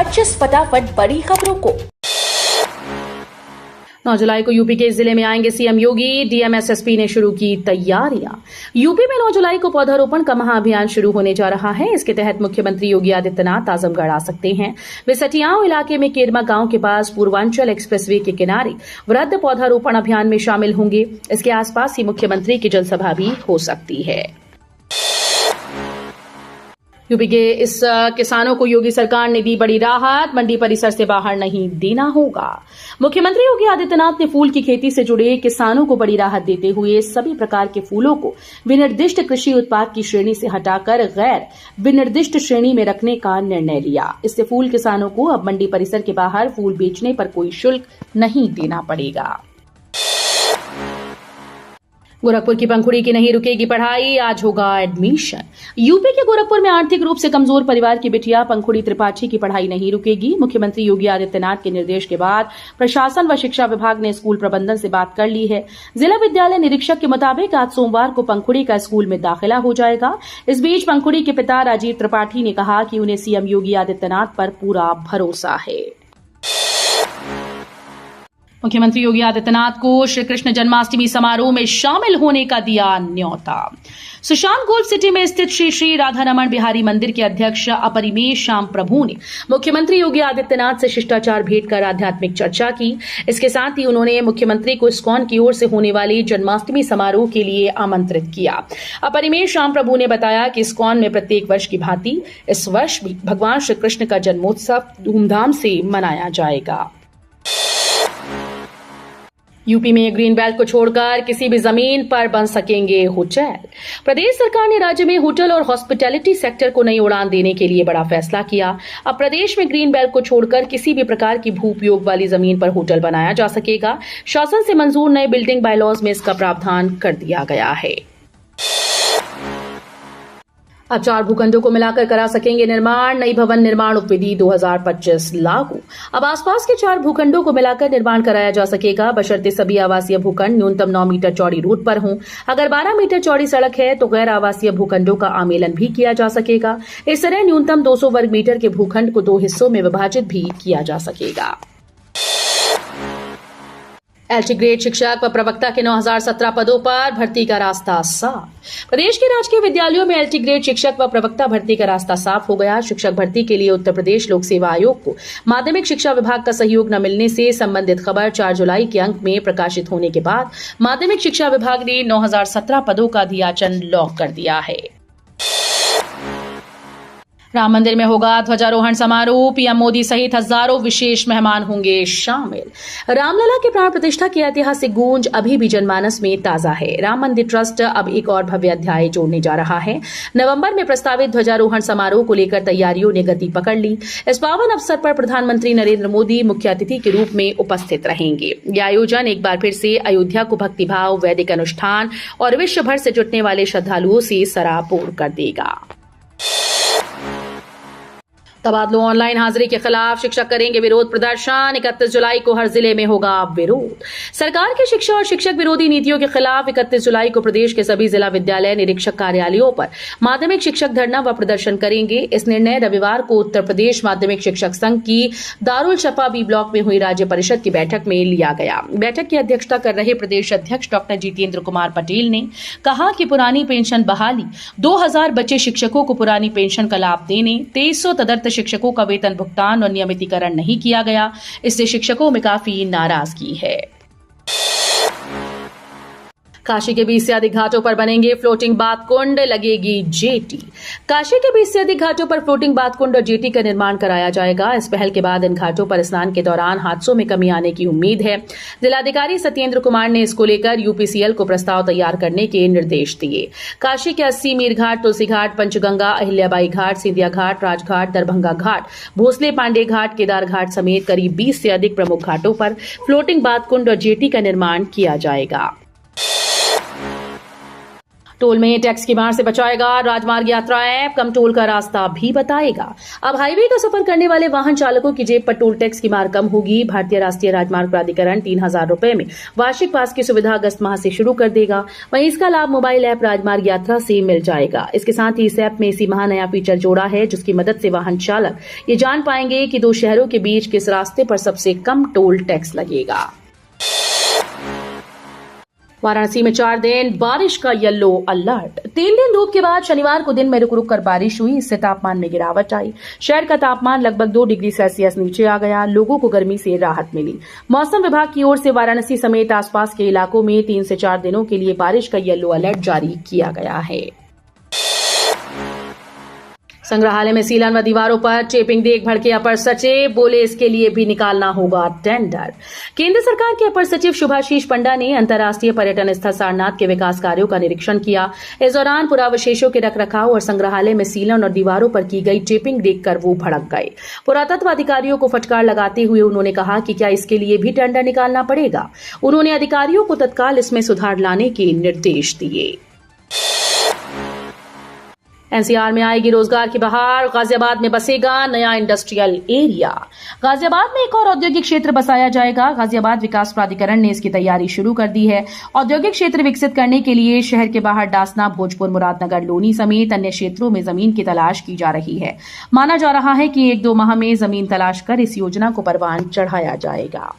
25 फटाफट बड़ी खबरों को। 9 जुलाई को यूपी के इस जिले में आएंगे सीएम योगी। डीएमएसएसपी ने शुरू की तैयारियां। यूपी में 9 जुलाई को पौधारोपण का महाअभियान शुरू होने जा रहा है। इसके तहत मुख्यमंत्री योगी आदित्यनाथ आजमगढ़ आ सकते हैं। वे सटियाओं इलाके में केरमा गांव के पास पूर्वांचल एक्सप्रेसवे के किनारे वृहद पौधारोपण अभियान में शामिल होंगे। इसके आसपास ही मुख्यमंत्री की जनसभा भी हो सकती है। यूपी के इस किसानों को योगी सरकार ने दी बड़ी राहत। मंडी परिसर से बाहर नहीं देना होगा। मुख्यमंत्री योगी आदित्यनाथ ने फूल की खेती से जुड़े किसानों को बड़ी राहत देते हुए सभी प्रकार के फूलों को विनिर्दिष्ट कृषि उत्पाद की श्रेणी से हटाकर गैर विनिर्दिष्ट श्रेणी में रखने का निर्णय लिया। इससे फूल किसानों को अब मंडी परिसर के बाहर फूल बेचने पर कोई शुल्क नहीं देना पड़ेगा। गोरखपुर की पंखुड़ी की नहीं रुकेगी पढ़ाई, आज होगा एडमिशन। यूपी के गोरखपुर में आर्थिक रूप से कमजोर परिवार की बिटिया पंखुड़ी त्रिपाठी की पढ़ाई नहीं रुकेगी। मुख्यमंत्री योगी आदित्यनाथ के निर्देश के बाद प्रशासन व शिक्षा विभाग ने स्कूल प्रबंधन से बात कर ली है। जिला विद्यालय निरीक्षक के मुताबिक आज सोमवार को पंखुड़ी का स्कूल में दाखिला हो जाएगा। इस बीच पंखुड़ी के पिता राजीव त्रिपाठी ने कहा कि उन्हें सीएम योगी आदित्यनाथ पर पूरा भरोसा है। मुख्यमंत्री योगी आदित्यनाथ को श्री कृष्ण जन्माष्टमी समारोह में शामिल होने का दिया न्योता। सुशांत गोल्फ सिटी में स्थित श्री श्री राधारमण बिहारी मंदिर के अध्यक्ष अपरिमेश श्याम प्रभु ने मुख्यमंत्री योगी आदित्यनाथ से शिष्टाचार भेंट कर आध्यात्मिक चर्चा की। इसके साथ ही उन्होंने मुख्यमंत्री को इस्कॉन की ओर से होने वाले जन्माष्टमी समारोह के लिए आमंत्रित किया। अपरिमेश श्याम प्रभु ने बताया कि इस्कॉन में प्रत्येक वर्ष की भांति इस वर्ष भी भगवान श्री कृष्ण का जन्मोत्सव धूमधाम से मनाया जाएगा। यूपी में ग्रीन बेल्ट को छोड़कर किसी भी जमीन पर बन सकेंगे होटल। प्रदेश सरकार ने राज्य में होटल और हॉस्पिटैलिटी सेक्टर को नई उड़ान देने के लिए बड़ा फैसला किया। अब प्रदेश में ग्रीन बेल्ट को छोड़कर किसी भी प्रकार की भू उपयोग वाली जमीन पर होटल बनाया जा सकेगा। शासन से मंजूर नए बिल्डिंग बायलॉज में इसका प्रावधान कर दिया गया है। अब 4 भूखंडों को मिलाकर करा सकेंगे निर्माण। नई भवन निर्माण उपविधि 2025 लागू। अब आसपास के 4 भूखंडों को मिलाकर निर्माण कराया जा सकेगा, बशर्ते सभी आवासीय भूखंड न्यूनतम 9 मीटर चौड़ी रूट पर हों। अगर 12 मीटर चौड़ी सड़क है तो गैर आवासीय भूखंडों का आमेलन भी किया जा सकेगा। इस तरह न्यूनतम 200 वर्ग मीटर के भूखंड को 2 हिस्सों में विभाजित भी किया जा सकेगा। एलटी ग्रेड शिक्षक व प्रवक्ता के 9017 पदों पर भर्ती का रास्ता साफ। प्रदेश के राजकीय विद्यालयों में एलटी ग्रेड शिक्षक व प्रवक्ता भर्ती का रास्ता साफ हो गया। शिक्षक भर्ती के लिए उत्तर प्रदेश लोक सेवा आयोग को माध्यमिक शिक्षा विभाग का सहयोग न मिलने से संबंधित खबर 4 जुलाई के अंक में प्रकाशित होने के बाद माध्यमिक शिक्षा विभाग ने 9017 पदों का अधियाचन लॉक कर दिया है। राम मंदिर में होगा ध्वजारोहण समारोह। पीएम मोदी सहित हजारों विशेष मेहमान होंगे शामिल। रामलला के प्राण प्रतिष्ठा की ऐतिहासिक गूंज अभी भी जनमानस में ताजा है। राम मंदिर ट्रस्ट अब एक और भव्य अध्याय जोड़ने जा रहा है। नवंबर में प्रस्तावित ध्वजारोहण समारोह को लेकर तैयारियों ने गति पकड़ ली। इस पावन अवसर पर प्रधानमंत्री नरेंद्र मोदी मुख्य अतिथि के रूप में उपस्थित रहेंगे। यह आयोजन एक बार फिर से अयोध्या को भक्तिभाव, वैदिक अनुष्ठान और विश्व भर से जुटने वाले श्रद्धालुओं से सराबोर कर देगा। तबादलों ऑनलाइन हाजिरी के खिलाफ शिक्षक करेंगे विरोध प्रदर्शन। 31 जुलाई को हर जिले में होगा विरोध। सरकार की शिक्षा और शिक्षक विरोधी नीतियों के खिलाफ 31 जुलाई को प्रदेश के सभी जिला विद्यालय निरीक्षक कार्यालयों पर माध्यमिक शिक्षक धरना व प्रदर्शन करेंगे। इस निर्णय रविवार को उत्तर प्रदेश माध्यमिक शिक्षक संघ की दारुल शफा बी ब्लॉक में हुई राज्य परिषद की बैठक में लिया गया। बैठक की अध्यक्षता कर रहे प्रदेश अध्यक्ष डॉक्टर जितेंद्र कुमार पटेल ने कहा कि पुरानी पेंशन बहाली, 2000 बचे शिक्षकों को पुरानी पेंशन का लाभ देने, 2300 तदर्थ शिक्षकों का वेतन भुगतान और नियमितीकरण नहीं किया गया। इससे शिक्षकों में काफी नाराजगी है। काशी के 20 से अधिक घाटों पर बनेंगे फ्लोटिंग बाथ कुंड, लगेगी जेटी। काशी के 20 से अधिक घाटों पर फ्लोटिंग बाथ कुंड और जेटी का निर्माण कराया जाएगा। इस पहल के बाद इन घाटों पर स्नान के दौरान हादसों में कमी आने की उम्मीद है। जिलाधिकारी सत्येंद्र कुमार ने इसको लेकर यूपीसीएल को प्रस्ताव तैयार करने के निर्देश दिए। काशी के 80 मीर घाट, तुलसी घाट, पंचगंगा, अहिल्याबाई घाट, सिंधिया घाट, राजघाट, दरभंगा घाट, भोसले पांडे घाट, केदार घाट समेत करीब 20 से अधिक प्रमुख घाटों पर फ्लोटिंग बाथ कुंड और जेटी का निर्माण किया जाएगा। टोल में टैक्स की मार से बचाएगा। राजमार्ग यात्रा ऐप कम टोल का रास्ता भी बताएगा। अब हाईवे का सफर करने वाले वाहन चालकों की जेब पर टोल टैक्स की मार कम होगी। भारतीय राष्ट्रीय राजमार्ग प्राधिकरण 3,000 रुपए में वार्षिक पास की सुविधा अगस्त माह से शुरू कर देगा। वहीं इसका लाभ मोबाइल ऐप राजमार्ग यात्रा से मिल जाएगा। इसके साथ ही इस ऐप में इसी माह नया फीचर जोड़ा है, जिसकी मदद से वाहन चालक ये जान पाएंगे कि दो शहरों के बीच किस रास्ते पर सबसे कम टोल टैक्स लगेगा। वाराणसी में 4 दिन बारिश का येलो अलर्ट। 3 दिन धूप के बाद शनिवार को दिन में रुक रुक कर बारिश हुई। इससे तापमान में गिरावट आई। शहर का तापमान लगभग 2 डिग्री सेल्सियस नीचे आ गया। लोगों को गर्मी से राहत मिली। मौसम विभाग की ओर से वाराणसी समेत आसपास के इलाकों में 3 से 4 दिनों के लिए बारिश का येलो अलर्ट जारी किया गया है। संग्रहालय में सीलन व दीवारों पर टेपिंग देख भड़के अपर सचिव, बोले इसके लिए भी निकालना होगा टेंडर। केंद्र सरकार के अपर सचिव शुभाशीष पंडा ने अंतर्राष्ट्रीय पर्यटन स्थल सारनाथ के विकास कार्यों का निरीक्षण किया। इस दौरान पुरावशेषों के रखरखाव और संग्रहालय में सीलन और दीवारों पर की गई टेपिंग देखकर वो भड़क गए। पुरातत्व अधिकारियों को फटकार लगाते हुए उन्होंने कहा कि क्या इसके लिए भी टेंडर निकालना पड़ेगा। उन्होंने अधिकारियों को तत्काल इसमें सुधार लाने के निर्देश दिए। एनसीआर में आएगी रोजगार की बहार। गाजियाबाद में बसेगा नया इंडस्ट्रियल एरिया। गाजियाबाद में एक और औद्योगिक क्षेत्र बसाया जाएगा। गाजियाबाद विकास प्राधिकरण ने इसकी तैयारी शुरू कर दी है। औद्योगिक क्षेत्र विकसित करने के लिए शहर के बाहर डासना, भोजपुर, मुरादनगर, लोनी समेत अन्य क्षेत्रों में जमीन की तलाश की जा रही है। माना जा रहा है कि 1-2 माह में जमीन तलाश कर इस योजना को परवान चढ़ाया जाएगा।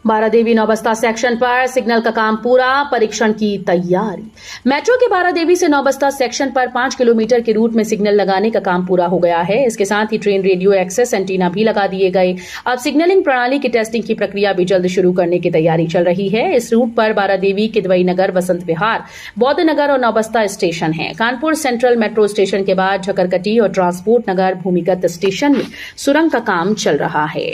बारादेवी नौबस्ता सेक्शन पर सिग्नल का काम पूरा, परीक्षण की तैयारी। मेट्रो के बारादेवी से नौबस्ता सेक्शन पर 5 किलोमीटर के रूट में सिग्नल लगाने का काम पूरा हो गया है। इसके साथ ही ट्रेन रेडियो एक्सेस एंटीना भी लगा दिए गए। अब सिग्नलिंग प्रणाली की टेस्टिंग की प्रक्रिया भी जल्द शुरू करने की तैयारी चल रही है। इस रूट पर बारादेवी, किदवई नगर, वसंत विहार, बौद्ध नगर और नौबस्ता स्टेशन है। कानपुर सेंट्रल मेट्रो स्टेशन के बाद झकरकटी और ट्रांसपोर्ट नगर भूमिगत स्टेशन में सुरंग का काम चल रहा है।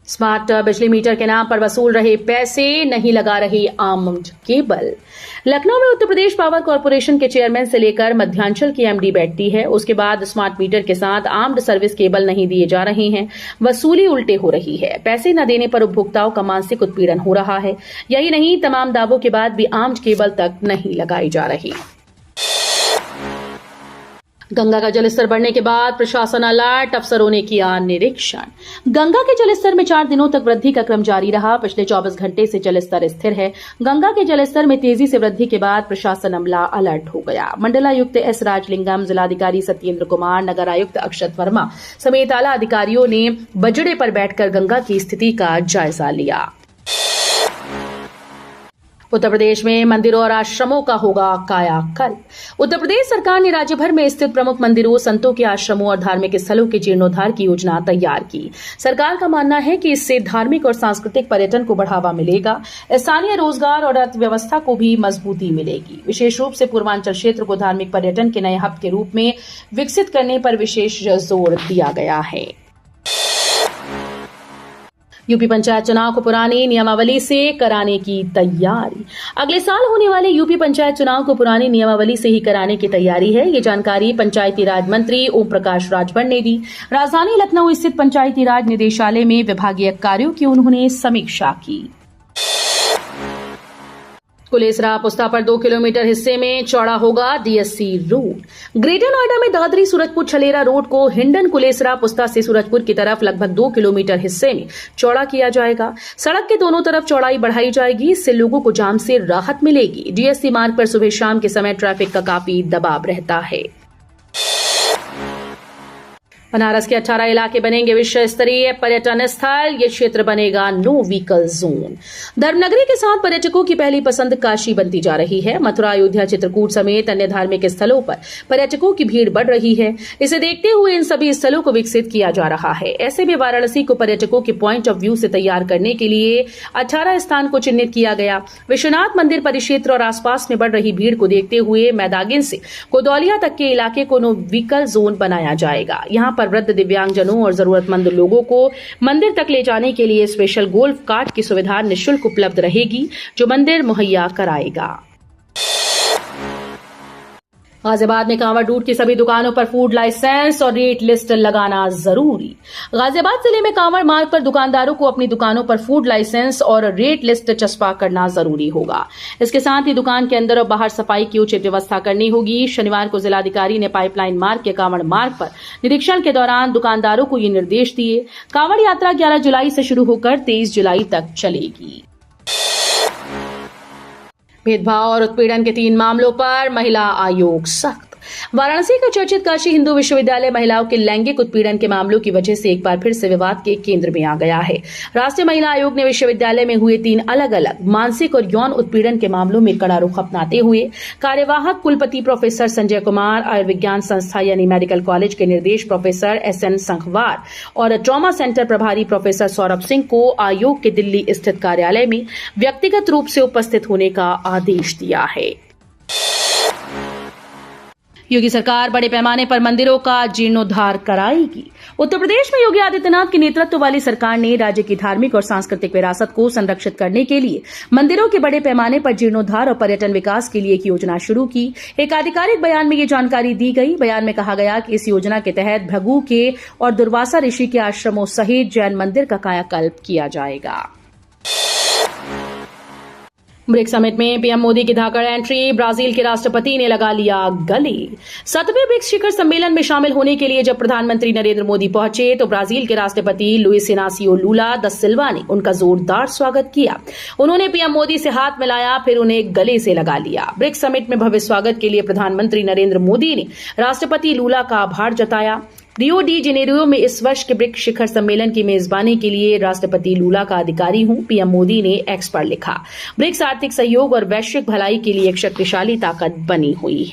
स्मार्ट बिजली मीटर के नाम पर वसूल रहे पैसे, नहीं लगा रही आर्म्ड केबल। लखनऊ में उत्तर प्रदेश पावर कॉर्पोरेशन के चेयरमैन से लेकर मध्यांचल की एमडी बैठती है। उसके बाद स्मार्ट मीटर के साथ आर्म्ड सर्विस केबल नहीं दिए जा रहे हैं। वसूली उल्टे हो रही है। पैसे न देने पर उपभोक्ताओं का मानसिक उत्पीड़न हो रहा है। यही नहीं, तमाम दावों के बाद भी आर्म्ड केबल तक नहीं लगाई जा रही। गंगा का जलस्तर बढ़ने के बाद प्रशासन अलर्ट, अफसरों ने किया निरीक्षण। गंगा के जलस्तर में 4 दिनों तक वृद्धि का क्रम जारी रहा। पिछले 24 घंटे से जलस्तर स्थिर है। गंगा के जलस्तर में तेजी से वृद्धि के बाद प्रशासन अमला अलर्ट हो गया। मंडलायुक्त एस राजलिंगम, जिलाधिकारी सत्येंद्र कुमार, नगर आयुक्त अक्षत वर्मा समेत आला अधिकारियों ने बजड़े पर बैठकर गंगा की स्थिति का जायजा लिया। उत्तर प्रदेश में मंदिरों और आश्रमों का होगा कायाकल्प। उत्तर प्रदेश सरकार ने राज्य भर में स्थित प्रमुख मंदिरों, संतों के आश्रमों और धार्मिक स्थलों के जीर्णोद्धार की योजना तैयार की। सरकार का मानना है कि इससे धार्मिक और सांस्कृतिक पर्यटन को बढ़ावा मिलेगा। स्थानीय रोजगार और अर्थव्यवस्था को भी मजबूती मिलेगी। विशेष रूप से पूर्वांचल क्षेत्र को धार्मिक पर्यटन के नए हब के रूप में विकसित करने पर विशेष जोर दिया गया है। यूपी पंचायत चुनाव को पुरानी नियमावली से कराने की तैयारी। अगले साल होने वाले यूपी पंचायत चुनाव को पुरानी नियमावली से ही कराने की तैयारी है। ये जानकारी पंचायती राज मंत्री ओम प्रकाश राजभर ने दी। राजधानी लखनऊ स्थित पंचायती राज निदेशालय में विभागीय कार्यों की उन्होंने समीक्षा की। कुलेसरा पुस्ता पर 2 किलोमीटर हिस्से में चौड़ा होगा डीएससी रोड। ग्रेटर नोएडा में दादरी सूरजपुर छलेरा रोड को हिंडन कुलेसरा पुस्ता से सूरजपुर की तरफ लगभग 2 किलोमीटर हिस्से में चौड़ा किया जाएगा। सड़क के दोनों तरफ चौड़ाई बढ़ाई जाएगी। इससे लोगों को जाम से राहत मिलेगी। डीएससी मार्ग पर सुबह शाम के समय ट्रैफिक का काफी दबाव रहता है। बनारस के 18 इलाके बनेंगे विश्व स्तरीय पर्यटन स्थल। ये क्षेत्र बनेगा नो व्हीकल जोन। धर्मनगरी के साथ पर्यटकों की पहली पसंद काशी बनती जा रही है। मथुरा, अयोध्या, चित्रकूट समेत अन्य धार्मिक स्थलों पर पर्यटकों की भीड़ बढ़ रही है। इसे देखते हुए इन सभी स्थलों को विकसित किया जा रहा है। ऐसे में वाराणसी को पर्यटकों के पॉइंट ऑफ व्यू से तैयार करने के लिए 18 स्थान को चिन्हित किया गया। विश्वनाथ मंदिर परिक्षेत्र और आसपास में बढ़ रही भीड़ को देखते हुए मैदागिन से कोदौलिया तक के इलाके को नो व्हीकल जोन बनाया जाएगा। यहाँ पर वृद्ध, दिव्यांगजनों और जरूरतमंद लोगों को मंदिर तक ले जाने के लिए स्पेशल गोल्फ कार्ट की सुविधा निःशुल्क उपलब्ध रहेगी, जो मंदिर मुहैया कराएगा। गाजियाबाद में कांवड़ रूट की सभी दुकानों पर फूड लाइसेंस और रेट लिस्ट लगाना जरूरी। गाजियाबाद जिले में कांवड़ मार्ग पर दुकानदारों को अपनी दुकानों पर फूड लाइसेंस और रेट लिस्ट चस्पा करना जरूरी होगा। इसके साथ ही दुकान के अंदर और बाहर सफाई की उचित व्यवस्था करनी होगी। शनिवार को जिलाधिकारी ने पाइपलाइन मार्ग के कांवड़ मार्ग पर निरीक्षण के दौरान दुकानदारों को ये निर्देश दिए। कांवड़ यात्रा 11 जुलाई से शुरू होकर 23 जुलाई तक चलेगी। भेदभाव और उत्पीड़न के 3 मामलों पर महिला आयोग सख्त। वाराणसी का चर्चित काशी हिंदू विश्वविद्यालय महिलाओं के लैंगिक उत्पीड़न के मामलों की वजह से एक बार फिर से विवाद के केंद्र में आ गया है। राष्ट्रीय महिला आयोग ने विश्वविद्यालय में हुए 3 अलग अलग मानसिक और यौन उत्पीड़न के मामलों में कड़ा रुख अपनाते हुए कार्यवाहक कुलपति प्रोफेसर संजय कुमार, आयुर्विज्ञान संस्था यानी मेडिकल कॉलेज के निर्देश प्रोफेसर SN संखवार और ट्रॉमा सेंटर प्रभारी प्रोफेसर सौरभ सिंह को आयोग के दिल्ली स्थित कार्यालय में व्यक्तिगत रूप से उपस्थित होने का आदेश दिया है। योगी सरकार बड़े पैमाने पर मंदिरों का जीर्णोद्धार कराएगी। उत्तर प्रदेश में योगी आदित्यनाथ के नेतृत्व वाली सरकार ने राज्य की धार्मिक और सांस्कृतिक विरासत को संरक्षित करने के लिए मंदिरों के बड़े पैमाने पर जीर्णोद्धार और पर्यटन विकास के लिए एक योजना शुरू की। एक आधिकारिक बयान में ये जानकारी दी गई। बयान में कहा गया कि इस योजना के तहत भृगु के और दुर्वासा ऋषि के आश्रमों सहित जैन मंदिर का कायाकल्प किया जाएगा। ब्रिक्स समिट में पीएम मोदी की धाकड़ एंट्री, ब्राजील के राष्ट्रपति ने लगा लिया गले। 7वें ब्रिक्स शिखर सम्मेलन में शामिल होने के लिए जब प्रधानमंत्री नरेंद्र मोदी पहुंचे तो ब्राजील के राष्ट्रपति लुइस इनासियो लूला दा सिल्वा ने उनका जोरदार स्वागत किया। उन्होंने पीएम मोदी से हाथ मिलाया, फिर उन्हें गले से लगा लिया। ब्रिक्स समिट में भव्य स्वागत के लिए प्रधानमंत्री नरेंद्र मोदी ने राष्ट्रपति लूला का आभार जताया। रियो डी जेनेरियो में इस वर्ष के ब्रिक्स शिखर सम्मेलन की मेजबानी के लिए राष्ट्रपति लूला का अधिकारी हूं, पीएम मोदी ने एक्स पर लिखा। ब्रिक्स आर्थिक सहयोग और वैश्विक भलाई के लिए एक शक्तिशाली ताकत बनी हुई है।